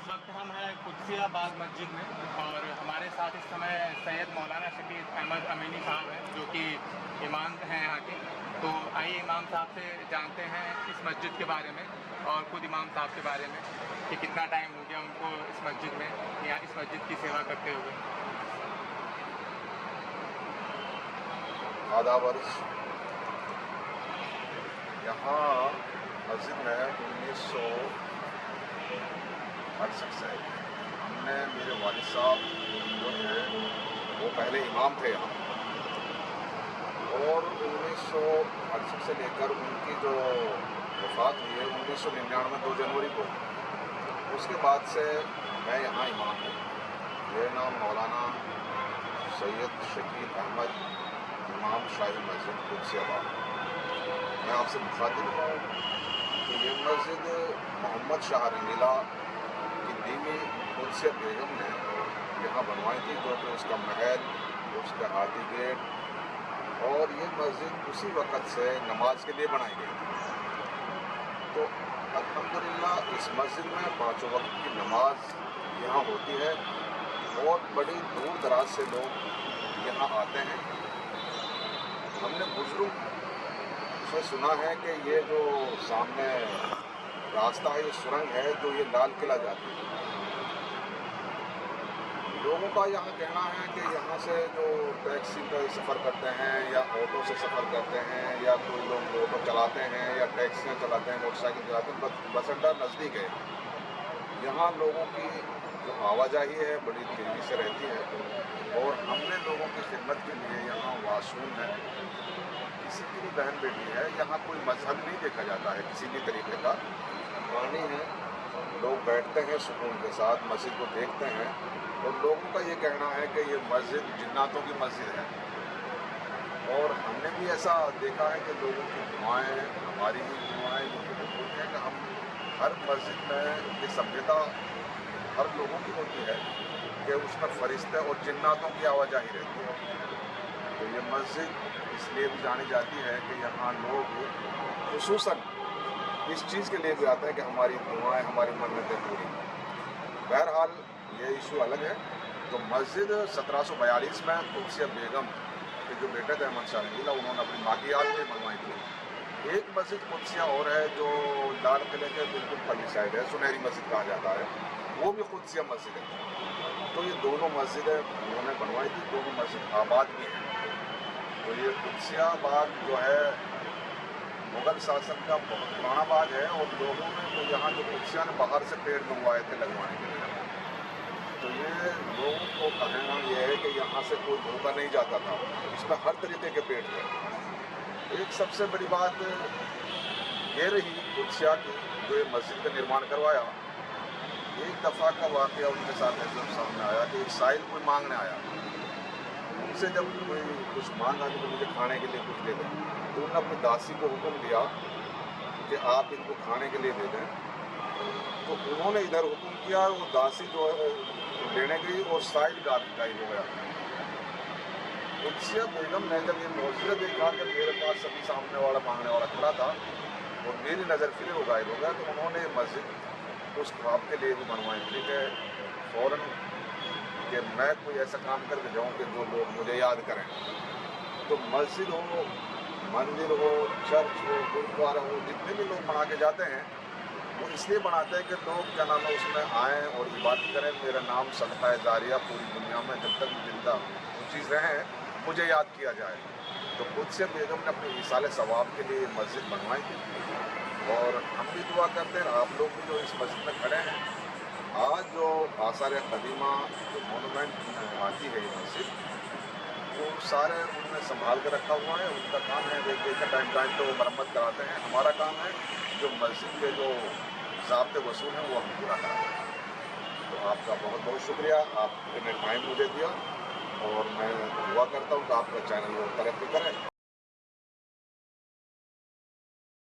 इस वक्त हम हैं कुदसिया बाग मस्जिद में और हमारे साथ इस समय सैयद मौलाना शकील अहमद अमीनी साहब हैं जो कि इमाम हैं यहाँ के। तो आइए इमाम साहब से जानते हैं इस मस्जिद के बारे में और खुद इमाम साहब के बारे में कि कितना टाइम हो गया उनको इस मस्जिद में या इस मस्जिद की सेवा करते हुए। आदाब अर्ज़। यहाँ मस्जिद में 1968 से हमने मेरे वालिद साहब जो है वो पहले इमाम थे यहाँ, और 1968 से लेकर उनकी जो वफ़ात हुई है 1999 2 जनवरी को, उसके बाद से मैं यहाँ इमाम हूँ। मेरा नाम मौलाना सैयद शकील अहमद इमाम शाही मस्जिद कुदसिया बाग। मैं आपसे मुखातिब हूँ कि ये मस्जिद मोहम्मद शाह रंगीला की बीवी कुदसिया बेगम ने यहाँ बनवाई थी, जो कि उसका महल, उसका हाथी गेट, और ये मस्जिद उसी वक़्त से नमाज के लिए बनाई गई थी। तो अल्हम्दुलिल्लाह इस मस्जिद में 5 वक्त की नमाज यहाँ होती है और बड़ी दूर दराज से लोग यहाँ आते हैं। हमने बुजुर्ग से सुना है कि ये जो सामने रास्ता है, ये सुरंग है जो ये लाल किला जाती है। लोगों का यहाँ कहना है कि यहाँ से जो टैक्सी पे सफ़र करते हैं या ऑटो से सफ़र करते हैं या कोई लोग ऑटो चलाते हैं या टैक्सियाँ चलाते हैं, मोटरसाइकिल चलाते हैं, बस अड्डा नज़दीक है। यहाँ लोगों की जो आवाजाही है बड़ी तेज़ी से रहती है, और हमने लोगों की खिदमत के लिए यहाँ वाशरूम है, किसी की भी बहन बेटी है, यहाँ कोई मजहब नहीं देखा जाता है किसी भी तरीके का। पानी है, लोग बैठते हैं सुकून के साथ, मस्जिद को देखते हैं, और लोगों का ये कहना है कि ये मस्जिद जिन्नातों की मस्जिद है। और हमने भी ऐसा देखा है कि लोगों की दुआएं, हमारी भी दुआएं ये होती हैं कि हम हर मस्जिद में ये सभ्यता हर लोगों की होती है कि उसमें फरिश्ते और जिन्नातों की आवाजाही रहती है। तो ये मस्जिद इसलिए भी जानी जाती है कि यहाँ लोग खुसूसन इस चीज़ के लिए भी आते हैं कि हमारी दुआएं, हमारी मन्नतें पूरी। बहरहाल ये इशू अलग है। तो मस्जिद 1742 में कुदसिया बेगम के जो बेटे थे अहमद शाह रंगीला, उन्होंने अपनी माँ की याद में बनवाई थी। एक मस्जिद कुदसिया और है जो लाल किले के बिल्कुल पल्ली साइड है, सुनहरी मस्जिद कहा जाता है, वो भी कुदसिया मस्जिद है। तो ये दोनों मस्जिदें उन्होंने बनवाई थी, दोनों मस्जिद आबाद भी हैं। तो ये कुदसिया बाग जो है मुग़ल शासन का बहुत पुराना बाग है, और लोगों ने तो यहाँ जो कुदसिया ने बाहर से पेड़ मंगवाए थे लगवाने के लिए। तो ये लोगों को कहना ये है कि यहाँ से कोई धोखा नहीं जाता था, इसमें हर तरीके के पेड़ थे। एक सबसे बड़ी बात ये रही कुदसिया की, जो ये मस्जिद का निर्माण करवाया। एक दफ़ा का वाक़या उनके साथ ऐसे सामने आया कि एक साहिल कोई मांगने आया, उनसे जब कोई कुछ मांगा तो मुझे खाने के लिए कुछ दे दें, तो उन्होंने अपनी दासी को हुक्म दिया कि आप इनको खाने के लिए दे दें। तो उन्होंने इधर हुक्म किया, वो दासी जो है लेने गई और साहिल गायब हो गया। कुदसिया बेगम ने जब ये मौजूदा देखा कि मेरे पास सभी सामने वाला मांगने वाला खड़ा था और मेरी नज़र फिरे वो गायब हो गया, तो उन्होंने मस्जिद उस ख्वाब के लिए भी बनवाई थी कि फ़ौरन कि मैं कोई ऐसा काम करके जाऊँ कि जो लोग मुझे याद करें। तो मस्जिद हो, मंदिर हो, चर्च हो, गुरुद्वारा हो, जितने भी लोग बना के जाते हैं वो इसलिए बनाते हैं कि लोग क्या नाम है उसमें आएँ और इबादत करें। मेरा नाम सदका जारिया पूरी दुनिया में जब तक जिंदा वो चीज़ रहे मुझे याद किया जाए। तो कुदसिया बेगम ने अपने इसाले सवाब के लिए मस्जिद बनवाई थी, और हम भी दुआ करते हैं, आप लोग भी जो इस मस्जिद में खड़े हैं, आज जो आसार कदीमा जो मोनूमेंट आती है ये मस्जिद, वो सारे उन्होंने संभाल कर रखा हुआ है। उनका काम है देख देख टाइम तो वो मरम्मत कराते हैं। हमारा काम है जो मस्जिद के जो ज़ाब्ते वसूल हैं वो हम पूरा कराते हैं। तो आपका बहुत बहुत शुक्रिया, आपने टाइम मुझे दिया, और मैं दुआ करता हूँ कि आपका चैनल वो तरक्की करे।